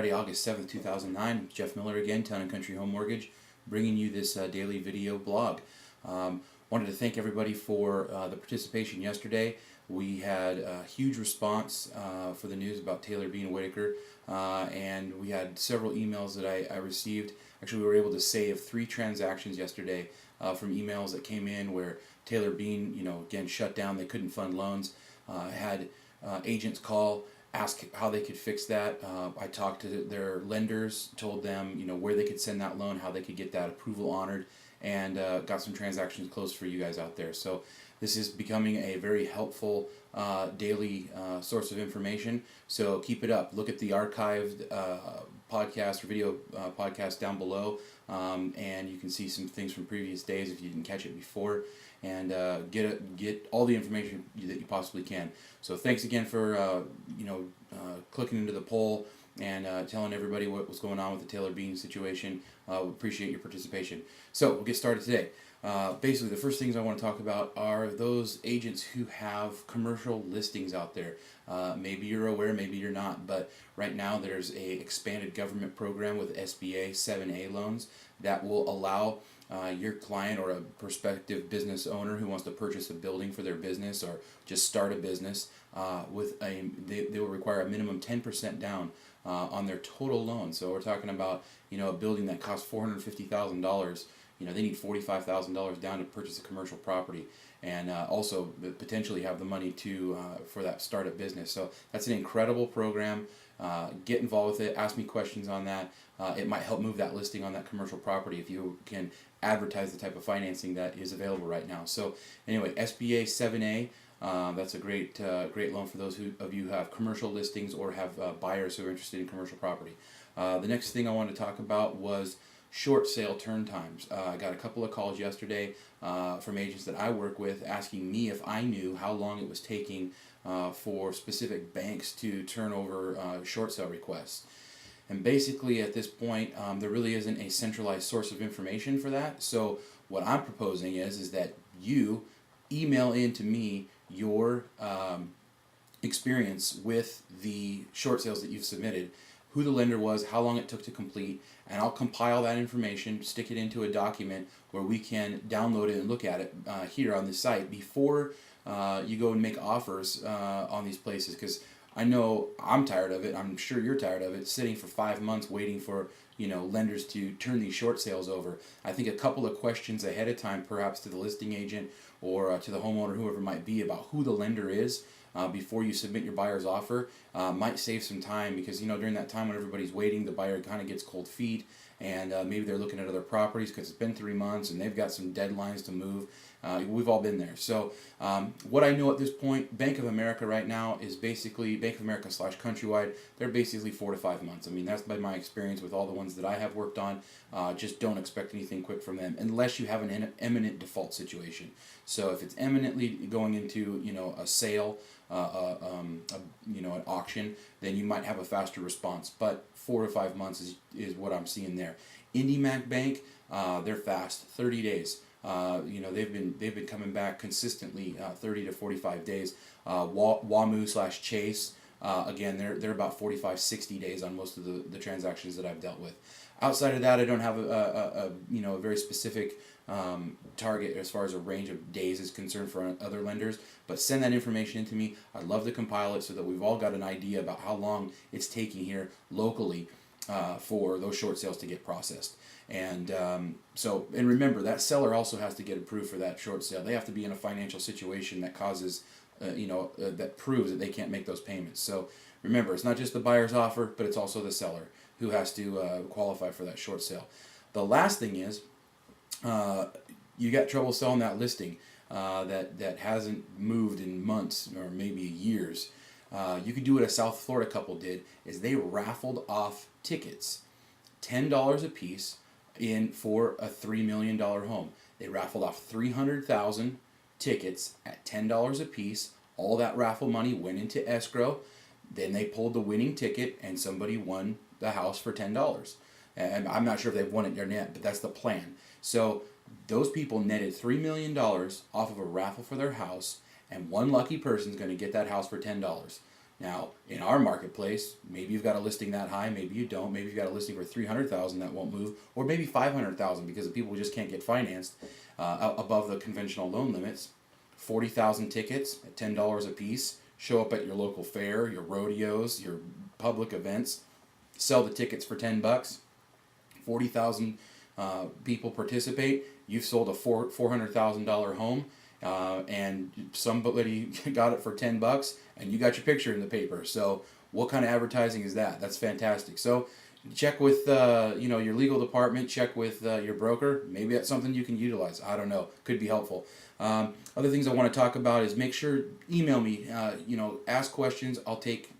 Friday, August 7th, 2009. Jeff Miller again, Town and Country Home Mortgage, bringing you this daily video blog. Wanted to thank everybody for the participation yesterday. We had a huge response for the news about Taylor Bean Whitaker, and we had several emails that I received. Actually, we were able to save 3 transactions yesterday from emails that came in where Taylor Bean, again, shut down. They couldn't fund loans. Had agents call, ask how they could fix that. I talked to their lenders, told them where they could send that loan, how they could get that approval honored, and got some transactions closed for you guys out there. So this is becoming a very helpful daily source of information. So keep it up. Look at the archived podcast or video podcast down below, and you can see some things from previous days if you didn't catch it before, and get all the information that you possibly can. So thanks again for clicking into the poll and telling everybody what was going on with the Taylor Bean situation. We appreciate your participation. So we'll get started today. Basically, the first things I want to talk about are those agents who have commercial listings out there. Maybe you're aware, maybe you're not, but right now there's a expanded government program with SBA 7A loans that will allow your client or a prospective business owner who wants to purchase a building for their business or just start a business they will require a minimum 10% down on their total loan. So we're talking about a building that costs $450,000. They need $45,000 down to purchase a commercial property, and also potentially have the money to for that startup business. So that's an incredible program. Get involved with it. Ask me questions on that. It might help move that listing on that commercial property if you can advertise the type of financing that is available right now. So anyway, SBA 7A. That's a great loan for those of you who have commercial listings or have buyers who are interested in commercial property. The next thing I wanted to talk about was short sale turn times. I got a couple of calls yesterday from agents that I work with asking me if I knew how long it was taking for specific banks to turn over short sale requests. And basically at this point there really isn't a centralized source of information for that. So what I'm proposing is that you email in to me your experience with the short sales that you've submitted, who the lender was, how long it took to complete, and I'll compile that information, stick it into a document where we can download it and look at it here on the site before you go and make offers on these places, because I know I'm tired of it. I'm sure you're tired of it, sitting for 5 months waiting for lenders to turn these short sales over. I think a couple of questions ahead of time, perhaps to the listing agent or to the homeowner, whoever it might be, about who the lender is before you submit your buyer's offer might save some time, because during that time when everybody's waiting, the buyer kind of gets cold feet, and maybe they're looking at other properties because it's been 3 months and they've got some deadlines to move. We've all been there. So what I know at this point, Bank of America right now is basically Bank of America / Countrywide. They're basically 4 to 5 months. I mean, that's by my experience with all the ones that I have worked on. Just don't expect anything quick from them unless you have an imminent default situation. So if it's imminently going into a sale, an auction, then you might have a faster response. But 4 to 5 months is what I'm seeing there. IndyMac Bank, they're fast, 30 days. They've been coming back consistently 30 to 45 days. WAMU / Chase, again, they're about 45-60 days on most of the transactions that I've dealt with. Outside of that, I don't have a very specific target as far as a range of days is concerned for other lenders, but send that information in to me. I'd love to compile it so that we've all got an idea about how long it's taking here locally for those short sales to get processed. And and remember, that seller also has to get approved for that short sale. They have to be in a financial situation that causes, that proves that they can't make those payments. So remember, it's not just the buyer's offer, but it's also the seller who has to qualify for that short sale. The last thing is, you got trouble selling that listing that hasn't moved in months or maybe years. You could do what a South Florida couple did, is they raffled off tickets, $10 a piece, for a $3 million home. They raffled off 300,000 tickets at $10 a piece. All that raffle money went into escrow. Then they pulled the winning ticket and somebody won the house for $10. And I'm not sure if they've won it yet, but that's the plan. So those people netted $3 million off of a raffle for their house, and one lucky person is going to get that house for $10. Now, in our marketplace, maybe you've got a listing that high, maybe you don't. Maybe you've got a listing for 300,000 that won't move, or maybe 500,000 because the people just can't get financed above the conventional loan limits. 40,000 tickets at $10 a piece. Show up at your local fair, your rodeos, your public events. Sell the tickets for $10. 40,000 people participate. You've sold a $400,000 home. And somebody got it for $10 and you got your picture in the paper. So what kind of advertising is that? That's fantastic. So check with your legal department, check with your broker. Maybe that's something you can utilize. I don't know. Could be helpful. Other things I want to talk about is make sure email me. Ask questions. I'll take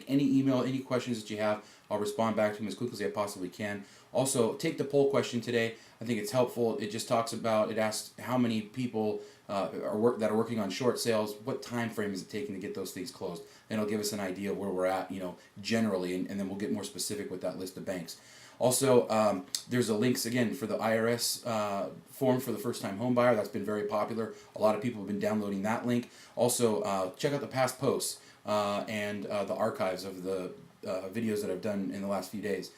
any email, any questions that you have. I'll respond back to them as quickly as I possibly can. Also, take the poll question today. I think it's helpful. It just talks about, it asks how many people that are working on short sales, what time frame is it taking to get those things closed. And it'll give us an idea of where we're at, generally, and then we'll get more specific with that list of banks. Also, there's a links again for the IRS form for the first-time home buyer. That's been very popular. A lot of people have been downloading that link. Also, check out the past posts and the archives of the videos that I've done in the last few days.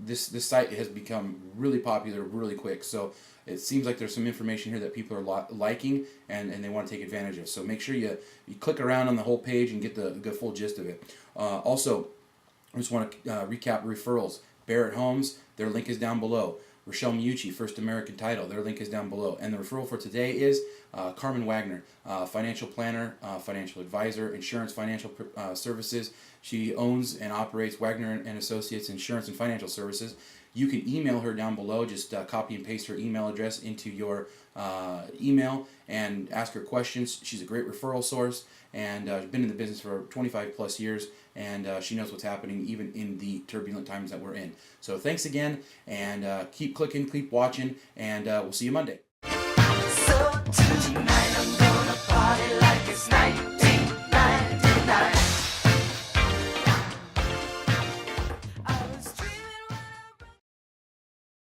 This site has become really popular really quick, so it seems like there's some information here that people are liking and they want to take advantage of. So make sure you click around on the whole page and get the full gist of it. Also, I just want to recap referrals. Barrett Homes, their link is down below. Rochelle Miucci, First American Title, their link is down below. And the referral for today is Carmen Wagner, financial planner, financial advisor, insurance financial services. She owns and operates Wagner and Associates Insurance and Financial Services. You can email her down below. Just copy and paste her email address into your email and ask her questions. She's a great referral source and been in the business for 25 plus years, and she knows what's happening even in the turbulent times that we're in. So thanks again, and keep clicking, keep watching, and we'll see you Monday. So tonight I'm gonna party like it's night.